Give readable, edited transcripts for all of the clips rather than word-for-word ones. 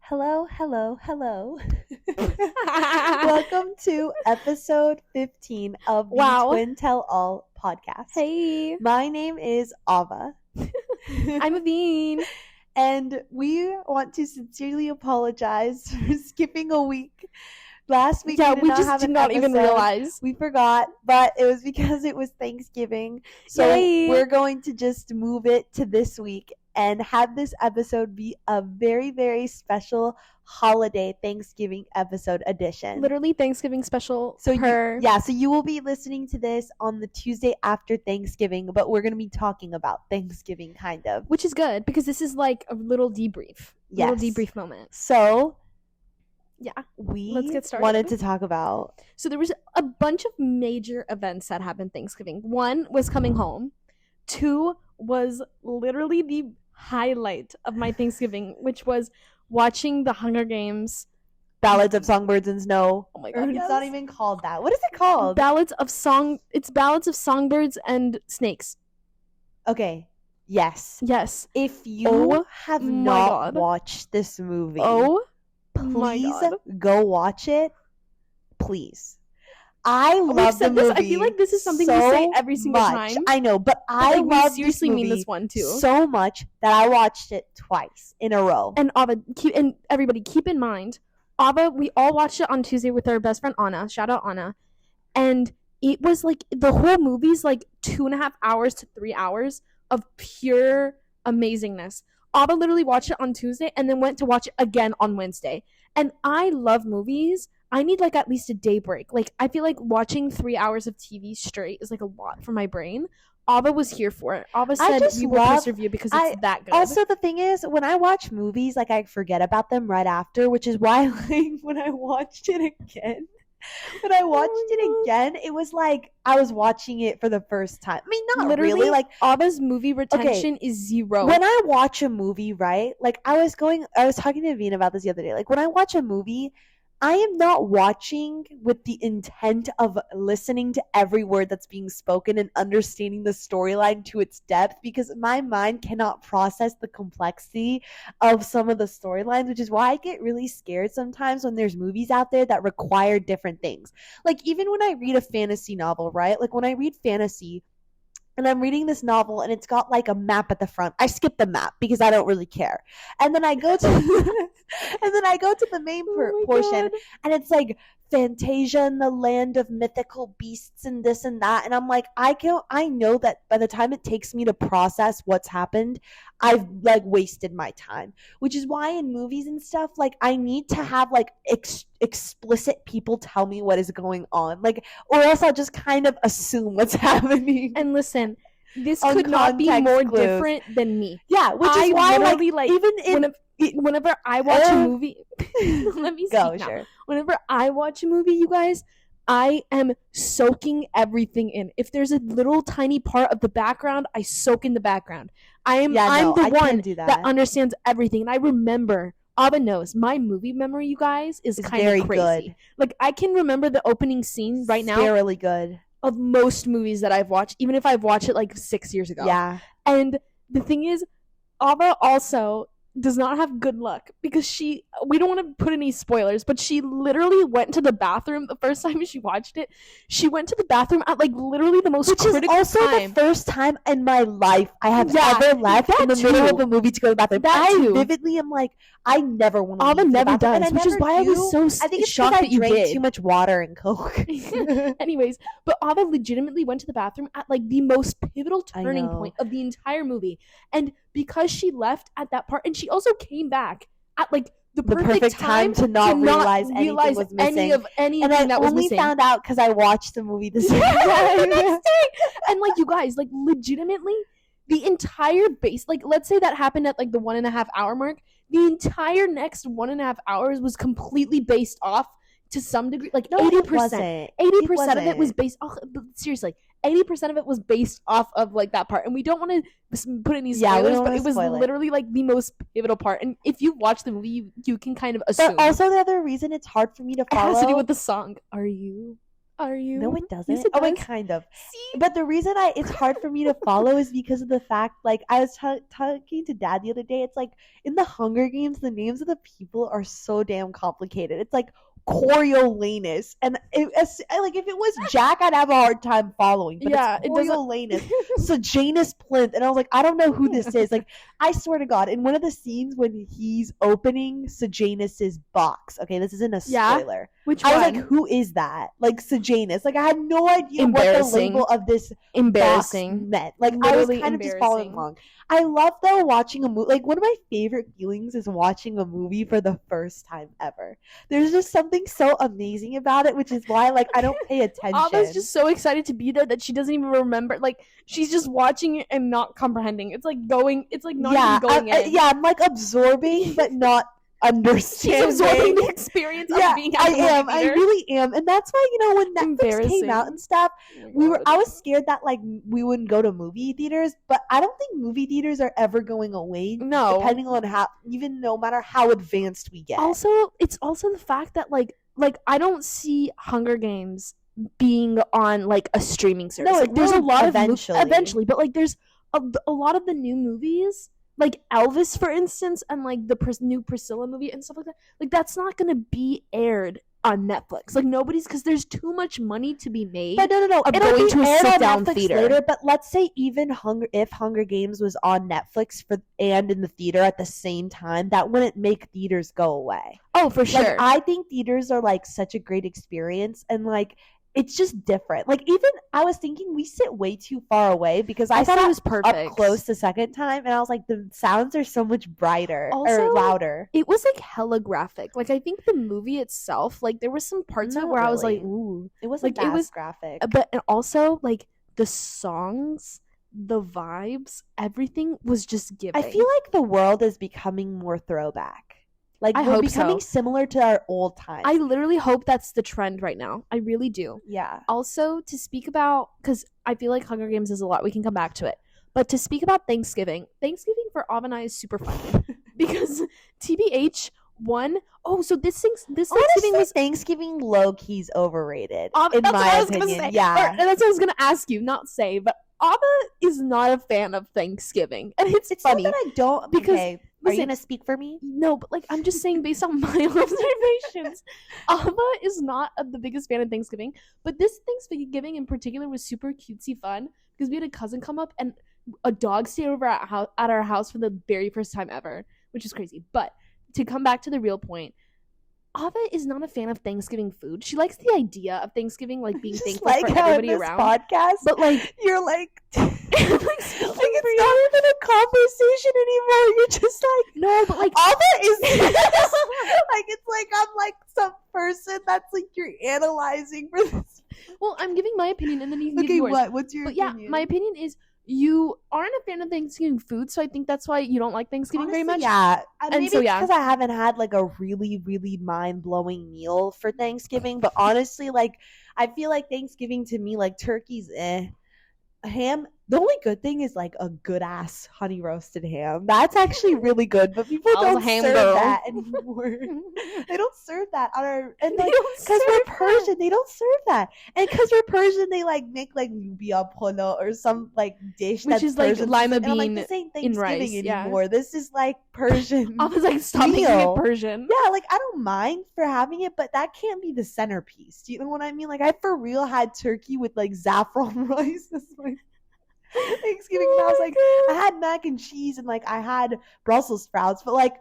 Hello, hello, hello. Welcome to episode 15 of the Wow. Twin Tell All podcast. Hey, My name is Ava. I'm Aveen. And we want to sincerely apologize for skipping a week. Last week Yeah, we we did not just have did an not even episode. realize. We forgot, but it was because it was Thanksgiving. So Yay. we're going to just move it to this week and have this episode be a very, very special holiday Thanksgiving episode edition. Literally Thanksgiving special. So you will be listening to this on the Tuesday after Thanksgiving, but we're going to be talking about Thanksgiving kind of. Which is good because this is like a little debrief. Yes. Little debrief moment. So yeah, let's get started. Wanted to talk about. So there was a bunch of major events that happened Thanksgiving. 1 was coming home. 2 was literally the highlight of my Thanksgiving, which was watching the Hunger Games. Ballads of Songbirds and Snow. Oh my god, It's not even called that. What is it called? It's Ballads of Songbirds and Snakes. Okay. Yes. Yes. If you have not watched this movie, please go watch it. Please. I love the movie. I feel like this is something we say every single time. I know, but I love seriously mean this one too so much that I watched it twice in a row. And Ava, everybody keep in mind, Ava, we all watched it on Tuesday with our best friend Anna. Shout out Anna. And it was like the whole movie's like 2.5 hours to 3 hours of pure amazingness. Ava literally watched it on Tuesday and then went to watch it again on Wednesday. And I love movies. I need like at least a day break. Like I feel like watching 3 hours of TV straight is like a lot for my brain. Ava was here for it. Ava said we will persevere you because it's that good. Also, the thing is, when I watch movies, like I forget about them right after, which is why like when I watched it again, it was like I was watching it for the first time. I mean, not literally. Really. Like Ava's movie retention is 0. When I watch a movie, right? Like I was talking to Aveen about this the other day. Like when I watch a movie, I am not watching with the intent of listening to every word that's being spoken and understanding the storyline to its depth because my mind cannot process the complexity of some of the storylines, which is why I get really scared sometimes when there's movies out there that require different things. Like even when I read a fantasy novel, right? Like when I read fantasy, and I'm reading this novel and it's got like a map at the front. I skip the map because I don't really care. And then I go to the main portion and it's like Fantasia and the land of mythical beasts and this and that. And I'm like, I know that by the time it takes me to process what's happened, I've like wasted my time, which is why in movies and stuff, like I need to have like explicit people tell me what is going on, like, or else I'll just kind of assume what's happening. And listen, this could not be more different than me. Yeah, which is why like even whenever I watch a movie, let me go. Sure. Whenever I watch a movie, you guys, I am soaking everything in. If there's a little tiny part of the background, I soak in the background. I'm the one that understands everything. And I remember, Ava knows, my movie memory, you guys, is kind of crazy. Good. Like, I can remember the opening scene right now. Really good. Of most movies that I've watched, even if I've watched it like 6 years ago. Yeah. And the thing is, Ava also does not have good luck because we don't want to put any spoilers, but she literally went to the bathroom the first time she watched it. She went to the bathroom at like literally the most critical time. Which is also the first time in my life I have ever left in the middle of the movie to go to the bathroom. I vividly am like, I never want to leave the never bathroom. does, which is why I was so I think it's shocked that you drank too much water and Coke. Anyways, but Ava legitimately went to the bathroom at like the most pivotal turning point of the entire movie. And because she left at that part, and she also came back at like the perfect time to not realize anything was missing. And I only found out because I watched the movie the next day. And like, you guys, like legitimately, the entire base, like let's say that happened at like the 1.5 hour mark. The entire next 1.5 hours was completely based off to some degree, like 80%. 80% of it was based off. Seriously, 80% of it was based off of like that part, and we don't want to put any spoilers, but it was literally like the most pivotal part. And if you watch the movie, you can kind of assume. But also, the other reason it's hard for me to follow has to do with the song. Are you Are you? No, it doesn't. Yes, it Oh, wait, does. kind of. See? But the reason it's hard for me to follow is because of the fact, like, I was talking to Dad the other day. It's like in the Hunger Games, the names of the people are so damn complicated. It's like Coriolanus, and like if it was Jack, I'd have a hard time following. But Yeah, it's it doesn't- Coriolanus, Sejanus Plinth, and I was like, I don't know who this is. Like, I swear to God, in one of the scenes when he's opening Sejanus's box. Okay, this isn't a Yeah? spoiler. Which I was one? like, who is that? Like Sejanus. Like I had no idea what the Embarrassing. label of this box Embarrassing. meant. Like I was Literally kind of just following embarrassing. along. I love though watching a movie. Like one of my favorite feelings is watching a movie for the first time ever. There's just something so amazing about it, which is why like I don't pay attention. Ava's just so excited to be there that she doesn't even remember. Like she's just watching it and not comprehending. It's like going. It's like not even going in. yeah, I'm like absorbing but not She's understanding. absorbing the experience of Yeah, being at I the movie am. I theater. really am, and that's why when Netflix Embarrassing. came out and stuff, Oh my God. I was scared that like we wouldn't go to movie theaters, but I don't think movie theaters are ever going away. No. Depending on how, even no matter how advanced we get. Also, it's also the fact that like I don't see Hunger Games being on like a streaming service. No, like it there's a will lot eventually. of eventually, but like there's a lot of the new movies, like Elvis for instance, and like the new Priscilla movie and stuff like that. Like that's not gonna be aired on Netflix. Like nobody's, because there's too much money to be made. But no, of it'll going be to a aired on sit-down Netflix theater. later. But let's say even if Hunger Games was on Netflix and in the theater at the same time, that wouldn't make theaters go away. Oh, for sure. Like I think theaters are like such a great experience, and like it's just different. Like even I was thinking we sit way too far away because I thought sat it was perfect. up close the second time, and I was like the sounds are so much brighter Also, or louder. It was like hella graphic. Like I think the movie itself, like there was some parts of it Not where I was really. like, ooh. It wasn't like, it that was- graphic. But and also like the songs, the vibes, everything was just giving. I feel like the world is becoming more throwback. Like I we're hope becoming so. similar to our old times. I literally hope that's the trend right now. I really do. Yeah. Also, to speak about, because I feel like Hunger Games is a lot, we can come back to it. But to speak about Thanksgiving for Av and I is super fun because TBH one. Oh, so this Thanksgiving Honestly, was. Thanksgiving low key's overrated. Ava, in that's my what I was opinion. gonna say. Yeah. Or, that's what I was gonna ask you, not say, but Ava is not a fan of Thanksgiving, and it's funny. Not that I don't because- okay. Are you listen- gonna speak for me? No, but like I'm just saying based on my observations, Ava is not the biggest fan of Thanksgiving. But this Thanksgiving in particular was super cutesy fun because we had a cousin come up and a dog stayed over at our house for the very first time ever, which is crazy. But to come back to the real point, Ava is not a fan of Thanksgiving food. She likes the idea of Thanksgiving, like being Just thankful like for how everybody in this around. podcast, But like, you're like, like, like speaking for it's you. not even a conversation anymore. You're just like, No, but like, Ava is like it's like I'm like some person that's like you're analyzing for this. well, I'm giving my opinion, and then you can give Okay, yours. what? What's your But yeah, opinion? my opinion is you aren't a fan of Thanksgiving food, so I think that's why you don't like Thanksgiving very Honestly, much. Yeah, maybe so, yeah. because I haven't had like a really, really mind blowing meal for Thanksgiving. But honestly, like I feel like Thanksgiving to me, like turkey's ham. The only good thing is like a good ass honey roasted ham. That's actually really good, but people I was a don't ham serve girl. that anymore. They don't serve that on our and They like don't because we're serve that. Persian, they don't serve that. And because we're Persian, they like make like lubia polo or some like dish Which that's is, like, Persian. lima And I'm like, bean this ain't in rice, Thanksgiving yeah. anymore. This is like Persian. I was like, stop making it Meal. Persian. Yeah, like I don't mind for having it, but that can't be the centerpiece. Do you know what I mean? Like I for real had turkey with like saffron rice this like Thanksgiving, and I was like, I had mac and cheese and like I had Brussels sprouts, but like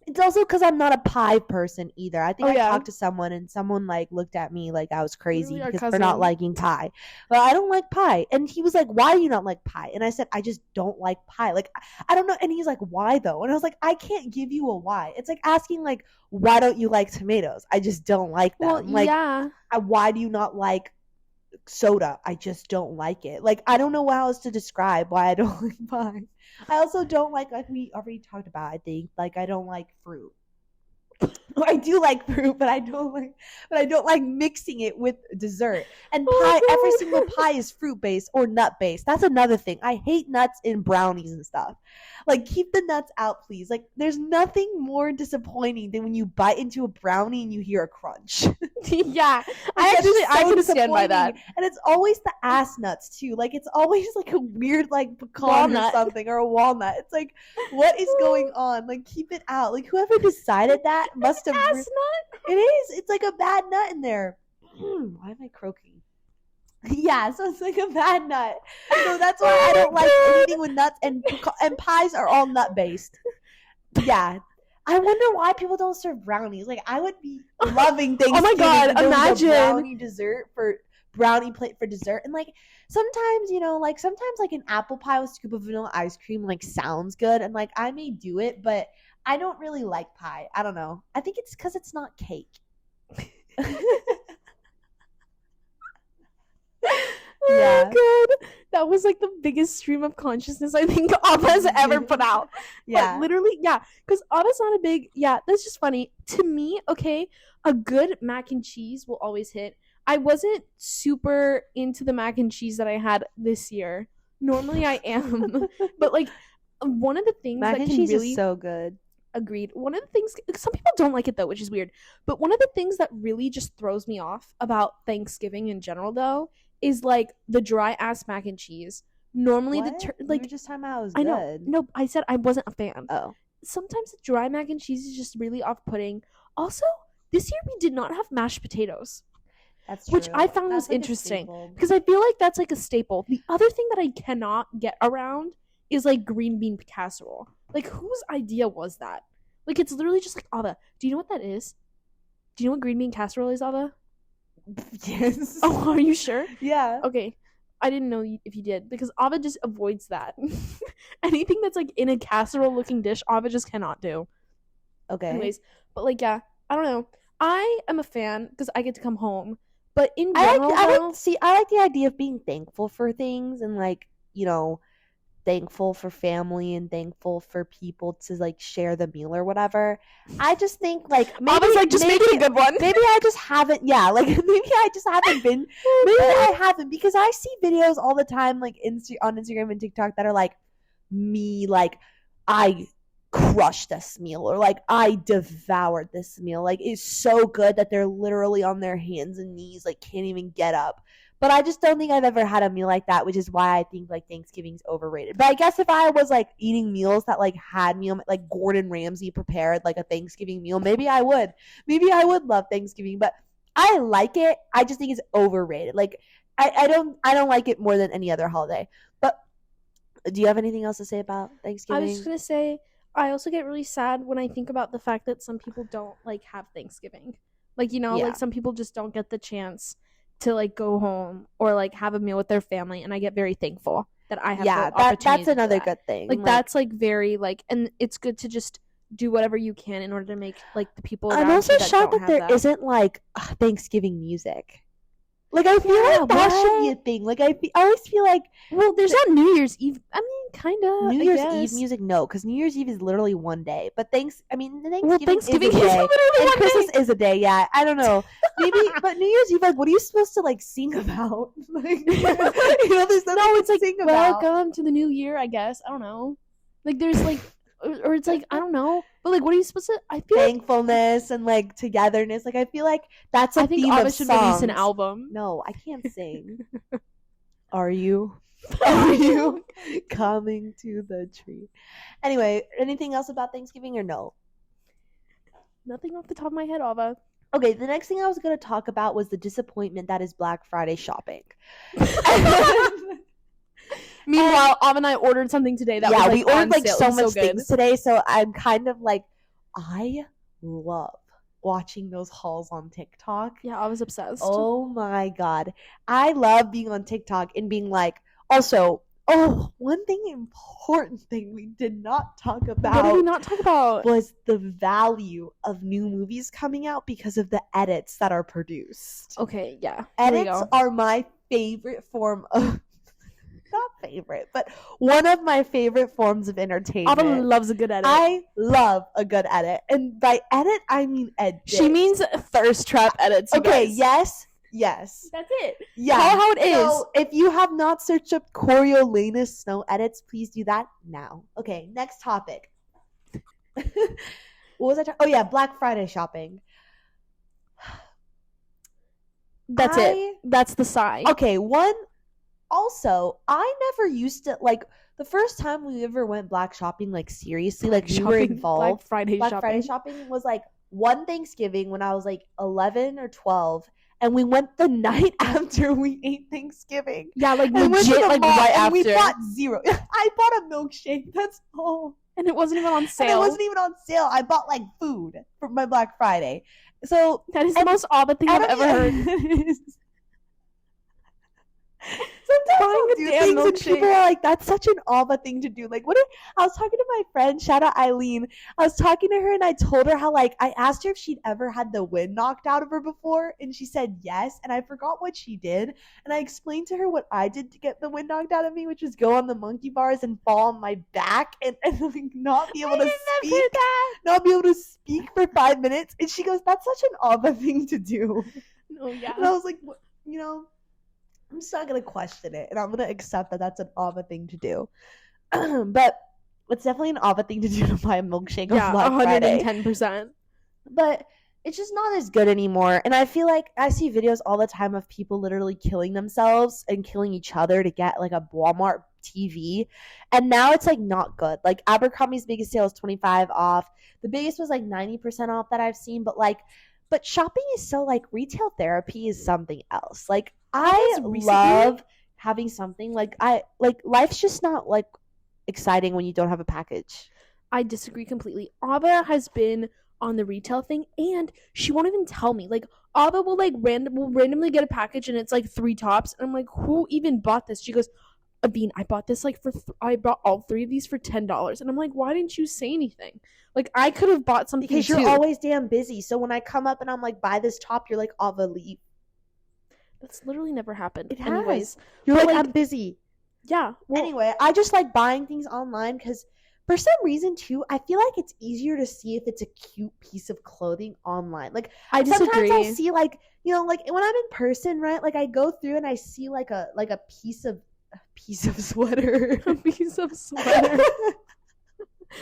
it's also because I'm not a pie person either. I think Oh, I yeah. talked to someone and someone like looked at me like I was crazy Literally our because for not cousin. liking pie. But I don't like pie, and he was like, "Why do you not like pie?" And I said, "I just don't like pie. Like I don't know." And he's like, "Why though?" And I was like, "I can't give you a why. It's like asking like, why don't you like tomatoes? I just don't like them. Well, like yeah. why do you not like soda? I just don't like it. Like I don't know how else to describe why I don't like pie. I also don't like we already talked about, I think, like I don't like fruit. I do like fruit, but I don't like mixing it with dessert. And pie, every single pie is fruit based or nut based. That's another thing. I hate nuts in brownies and stuff. Like, keep the nuts out, please. Like, there's nothing more disappointing than when you bite into a brownie and you hear a crunch. Yeah, I can stand by that. And it's always the ass nuts too. Like, it's always like a weird like pecan or something, or a walnut. It's like, what is going on? Like, keep it out. Like, whoever decided that must have. Ass nut. It is. It's like a bad nut in there. Why am I croaking? Yeah, so it's like a bad nut. So that's why I don't like anything with nuts, and pies are all nut based. Yeah. I wonder why people don't serve brownies. Like, I would be loving Thanksgiving. Oh my god, imagine a brownie dessert for brownie plate for dessert. And like sometimes, you know, like sometimes like an apple pie with a scoop of vanilla ice cream like sounds good, and like I may do it, but I don't really like pie. I don't know. I think it's because it's not cake. Yeah. Oh god, that was like the biggest stream of consciousness I think Ava has ever put out. Yeah, but literally, yeah, because Ava's not a big. Yeah, that's just funny to me. Okay, a good mac and cheese will always hit. I wasn't super into the mac and cheese that I had this year. Normally I am, but like one of the things mac that and can cheese really is so good. Agreed. One of the things, some people don't like it though, which is weird. But one of the things that really just throws me off about Thanksgiving in general, though, is like the dry ass mac and cheese. Normally, what? Like you were just talking about it was I know. good. No, I said I wasn't a fan. Oh, sometimes the dry mac and cheese is just really off-putting. Also, this year we did not have mashed potatoes. That's true. Which I found was like interesting because I feel like that's like a staple. The other thing that I cannot get around is like green bean casserole. Like, whose idea was that? Like, it's literally just like, Ava, do you know what that is? Do you know what green bean casserole is, Ava? Yes. Oh, are you sure? Yeah. Okay. I didn't know if you did, because Ava just avoids that. Anything that's like in a casserole looking dish, Ava just cannot do. Okay. Anyways, but like, yeah, I don't know. I am a fan because I get to come home. But in general, I like the idea of being thankful for things, and like, you know, thankful for family and thankful for people to like share the meal or whatever. I just think like maybe like just make it a good one. Maybe I just haven't. Yeah, like maybe I just haven't been. Maybe I haven't, because I see videos all the time like on Instagram and TikTok that are like me, like I crushed this meal, or like I devoured this meal. Like, it's so good that they're literally on their hands and knees, like can't even get up. But I just don't think I've ever had a meal like that, which is why I think like Thanksgiving's overrated. But I guess if I was like eating meals that like had meal, like Gordon Ramsay prepared like a Thanksgiving meal, maybe I would love Thanksgiving. But I like it. I just think it's overrated. Like I don't like it more than any other holiday. But do you have anything else to say about Thanksgiving? I was just gonna say, I also get really sad when I think about the fact that some people don't like have Thanksgiving. Like, you know, like some people just don't get the chance to like go home or like have a meal with their family, and I get very thankful that I have the opportunity. That's another good thing. Like that's like very like, and it's good to just do whatever you can in order to make like the people around. I'm also shocked that there isn't like Thanksgiving music. Like, I feel like that should be a thing. Like, I always feel like, well, there's not New Year's Eve. I mean, kind of. New Year's Eve music, no, because New Year's Eve is literally one day. But Thanksgiving is a day, and Christmas is a day. Yeah, I don't know. Maybe, but New Year's Eve, like, what are you supposed to like sing about? Like, you know, there's nothing it's to like sing about. Welcome to the new year, I guess. I don't know. Like, there's like, or it's like, I don't know. But like, what are you supposed to? I feel thankfulness and like togetherness. Like, I feel like that's a theme of songs. Should release an album. No, I can't sing. Are you coming to the tree? Anyway, anything else about Thanksgiving or no? Nothing off the top of my head, Ava. Okay, the next thing I was going to talk about was the disappointment that is Black Friday shopping. Meanwhile, Ava and I ordered something today that was like, we ordered like so much so things today, so I'm kind of like, I love watching those hauls on TikTok. Yeah, I was obsessed. Oh my god, I love being on TikTok and being like, also, one important thing we did not talk about. What did we not talk about? Was the value of new movies coming out because of the edits that are produced. Okay, yeah. Edits are my favorite form of not favorite, but one of my favorite forms of entertainment. Ava loves a good edit. I love a good edit. And by edit, I mean edit. She means thirst trap edits. Okay, guys. yes. That's it. Yeah. Tell how it is. So if you have not searched up Coriolanus snow edits, please do that now. Okay, next topic. What was I talking? Oh yeah, Black Friday shopping. That's it. That's the sigh. Okay, one. Also, I never used to like the first time we ever went black shopping, like seriously, like we were involved. Black Friday shopping was like one Thanksgiving when I was like 11 or 12, and we went the night after we ate Thanksgiving. Yeah, like and legit, like right after. We bought zero. I bought a milkshake. That's all. And it wasn't even on sale. And it wasn't even on sale. I bought like food for my Black Friday. So that is the most odd thing I've ever heard. Sometimes I'll do things and people are like, that's such an Ava thing to do. Like, I was talking to my friend, shout out Eileen. I was talking to her and I told her how, like, I asked her if she'd ever had the wind knocked out of her before. And she said yes. And I forgot what she did. And I explained to her what I did to get the wind knocked out of me, which was go on the monkey bars and fall on my back and like not be able to speak. Not be able to speak for 5 minutes. And she goes, that's such an Ava thing to do. Oh, yeah. And I was like, you know, I'm just not going to question it, and I'm going to accept that that's an Ava thing to do. But it's definitely an Ava thing to do to buy a milkshake on Black Friday. 110%. But it's just not as good anymore. And I feel like I see videos all the time of people literally killing themselves and killing each other to get like a Walmart TV. And now it's like not good. Like Abercrombie's biggest sale is 25 off. The biggest was like 90% off that I've seen. But shopping is so like retail therapy is something else. Like I love having something like life's just not like exciting when you don't have a package. I disagree completely. Ava has been on the retail thing and she won't even tell me. Like Ava will like randomly get a package and it's like 3 tops and I'm like, who even bought this? She goes, Aveen, I bought this like I bought all 3 of these for $10. And I'm like, why didn't you say anything? Like I could have bought something because you're always damn busy. So when I come up and I'm like, buy this top, you're like, Ava, leave. That's literally never happened. It Anyways, you're like, I'm busy. Yeah. Well, anyway, I just like buying things online because for some reason too, I feel like it's easier to see if it's a cute piece of clothing online. Like I disagree. Sometimes I'll see like, you know, like when I'm in person, right? Like I go through and I see like a piece of sweater. A piece of sweater.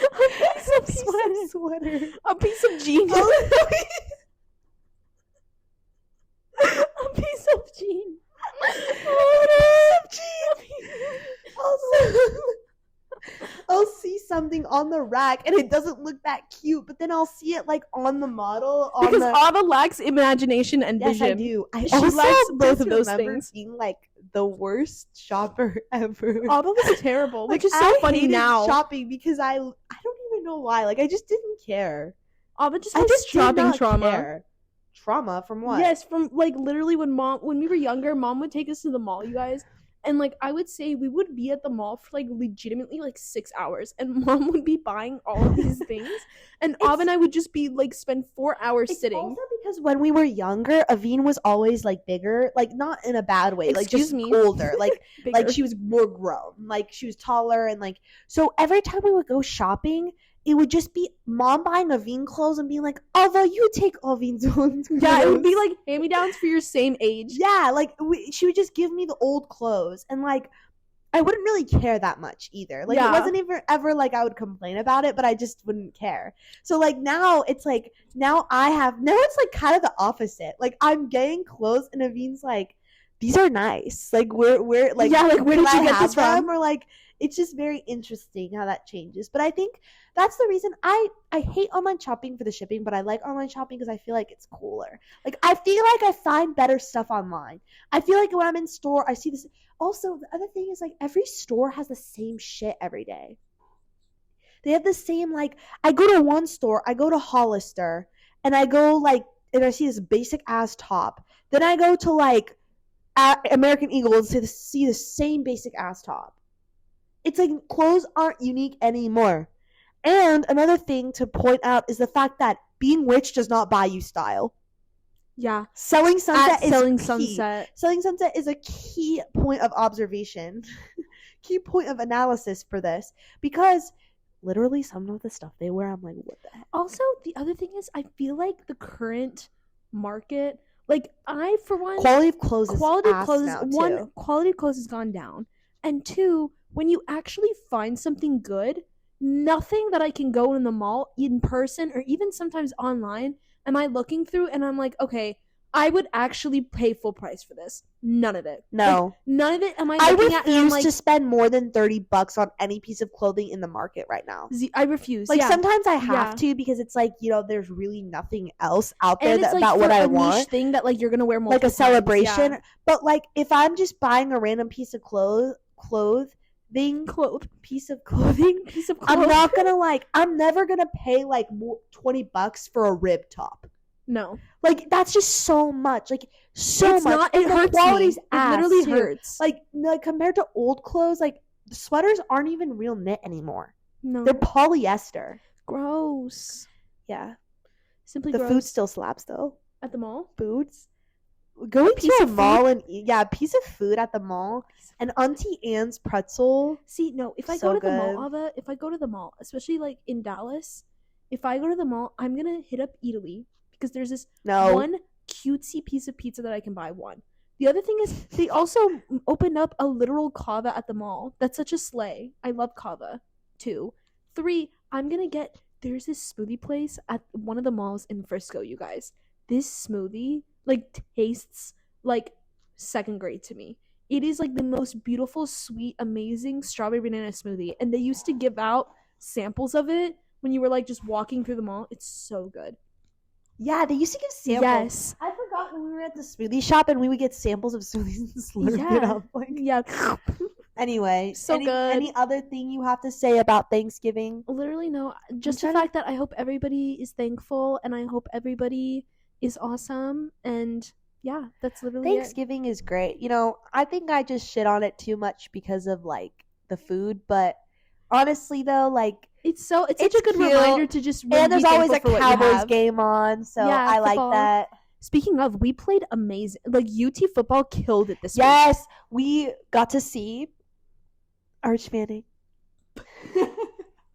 A piece of sweater. A piece of jeans. A piece of jeans. I'll see something on the rack and it doesn't look that cute, but then I'll see it like on the model. Because Ava lacks imagination and vision. Yes, I do. She lacks both of those things. Being like the worst shopper ever. Ava was terrible, which is so funny now. Shopping because I don't even know why. Like I just didn't care. Ava just has shopping trauma. Care. Trauma from what? Yes, from like literally when we were younger, Mom would take us to the mall, you guys. And like I would say we would be at the mall for like legitimately like 6 hours and Mom would be buying all of these things and Ava and I would just be like spend 4 hours sitting. Also because when we were younger, Aveen was always like bigger, like not in a bad way, like just older, like like she was more grown, like she was taller and like so every time we would go shopping, it would just be Mom buying Aveen clothes and being like, Ava, you take Aveen's clothes. Yeah, it would be like hand-me-downs for your same age. Yeah, like she would just give me the old clothes and like I wouldn't really care that much either. Like it wasn't even ever like I would complain about it, but I just wouldn't care. So like now it's like now it's like kind of the opposite. Like I'm getting clothes and Aveen's like, these are nice. Like we're like, yeah, like where did you get this from? Or like it's just very interesting how that changes. But I think that's the reason I hate online shopping for the shipping, but I like online shopping because I feel like it's cooler. Like I feel like I find better stuff online. I feel like when I'm in store, I see this. Also, the other thing is like every store has the same shit every day. They have the same like I go to one store, I go to Hollister, and I go like and I see this basic ass top. Then I go to like American Eagle and see the same basic ass top. It's like clothes aren't unique anymore. And another thing to point out is the fact that being rich does not buy you style. Yeah. Selling Sunset is key. Selling Sunset is a key point of observation. key point of analysis for this, because literally some of the stuff they wear, I'm like, what the heck? Also, the other thing is, I feel like the current market, like for one, quality of clothes quality of clothes has gone down, and two, when you actually find something good, nothing that I can go in the mall in person or even sometimes online am I looking through and I'm like, okay, I would actually pay full price for this. None of it. No. Like, none of it am I looking at. I refuse to spend more than $30 on any piece of clothing in the market right now. I refuse. Like, sometimes I have to, because it's like, there's really nothing else out there about what I want. Niche thing that like you're gonna wear like a celebration. Yeah. But like, if I'm just buying a random piece of piece of clothing, I'm not gonna I'm never gonna pay like $20 for a rib top. No, like that's just so much. Like so it's much. Not, it hurts. Quality's me. It literally too. Hurts. Like compared to old clothes, like the sweaters aren't even real knit anymore. No, they're polyester. Gross. Yeah, simply. The gross. food still slaps though. At the mall, foods. Going to a mall and a piece of food at the mall, and Auntie Anne's pretzel. See, no, if I go to the mall, Ava, if I go to the mall, especially like in Dallas, if I go to the mall, I'm gonna hit up Eataly because there's this one cutesy piece of pizza that I can buy. One. The other thing is they also opened up a literal kava at the mall. That's such a slay. I love kava. 2, 3. There's this smoothie place at one of the malls in Frisco. You guys, this smoothie tastes like second grade to me. It is like the most beautiful, sweet, amazing strawberry banana smoothie, and they used to give out samples of it when you were like just walking through the mall. It's so good. Yeah, they used to give samples. Yes, I forgot when we were at the smoothie shop and we would get samples of smoothies and slurp it up. Yeah. Anyway, so good. Any other thing you have to say about Thanksgiving? Literally no. Just the fact that I hope everybody is thankful and I hope everybody is awesome, and yeah, that's literally Thanksgiving is great. I think I just shit on it too much because of the food, but honestly though, it's such a good reminder to just really and there's always a Cowboys game on, so I football. Like that. Speaking of, we played amazing. UT football killed it this week. Yes, we got to see Arch Manning.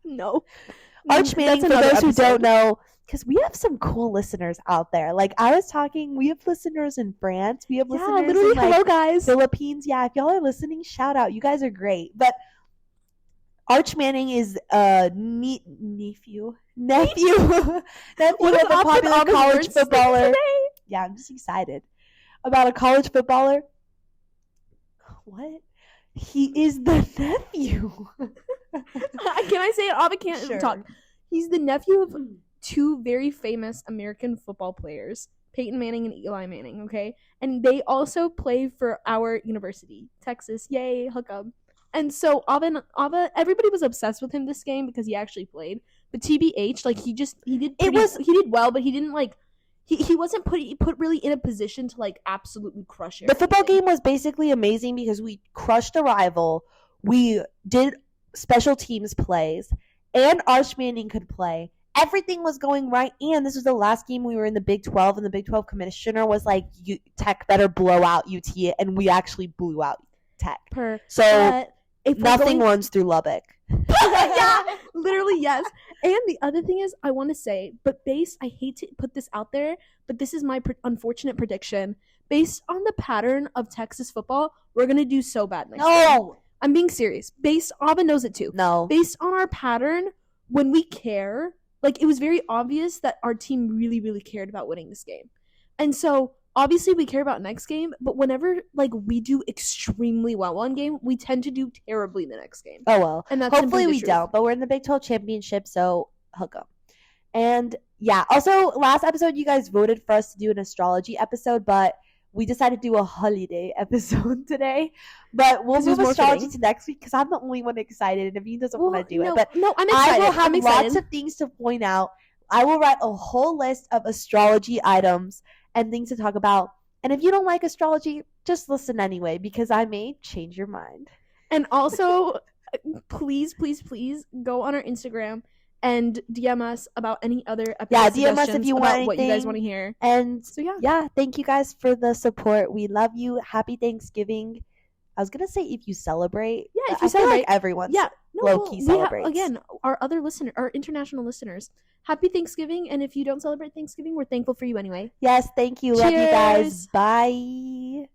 No. Arch Manning, for those who don't know, because we have some cool listeners out there. I was talking, we have listeners in France. We have listeners in hello guys. Philippines. Yeah, if y'all are listening, shout out. You guys are great. But Arch Manning is nephew of a popular college footballer. Yeah, I'm just excited about a college footballer. What? He is the nephew. Can I say it? Ava can't talk. He's the nephew of 2 very famous American football players, Peyton Manning and Eli Manning, okay? And they also play for our university, Texas. Yay, hook up. And so Ava, everybody was obsessed with him this game because he actually played. But TBH, he did well, but he didn't he wasn't put really in a position to absolutely crush it. The football game was basically amazing because we crushed a rival. We did special teams plays, and Arch Manning could play. Everything was going right, and this was the last game we were in the Big 12, and the Big 12 commissioner was like, Tech better blow out UT, and we actually blew out Tech. Nothing runs through Lubbock. Yeah, literally, yes. And the other thing is, I want to say, I hate to put this out there, but this is my unfortunate prediction. Based on the pattern of Texas football, we're going to do so bad next year. I'm being serious. Ava knows it too. No. Based on our pattern, when we care, it was very obvious that our team really, really cared about winning this game. And so, obviously, we care about next game, but whenever, we do extremely well one game, we tend to do terribly the next game. Oh, well. And that's hopefully we don't, but we're in the Big 12 championship, so hook up. And, yeah, also, last episode, you guys voted for us to do an astrology episode, but we decided to do a holiday episode today. But we'll move astrology to next week because I'm the only one excited, and Naveen doesn't want to do it. But no, I'm excited. I will have lots of things to point out. I will write a whole list of astrology items and things to talk about. And if you don't like astrology, just listen anyway, because I may change your mind. And also, please, please, please go on our Instagram and DM us about any other episode DM us if you want anything, what you guys want to hear. And so yeah, thank you guys for the support. We love you. Happy Thanksgiving. I was gonna say if you celebrate. Yeah, if I you feel celebrate. like everyone's Yeah, no, low well, key we celebrates. again, our international listeners, happy Thanksgiving. And if you don't celebrate Thanksgiving, we're thankful for you anyway. Yes, thank you. Love you guys. Cheers. Bye.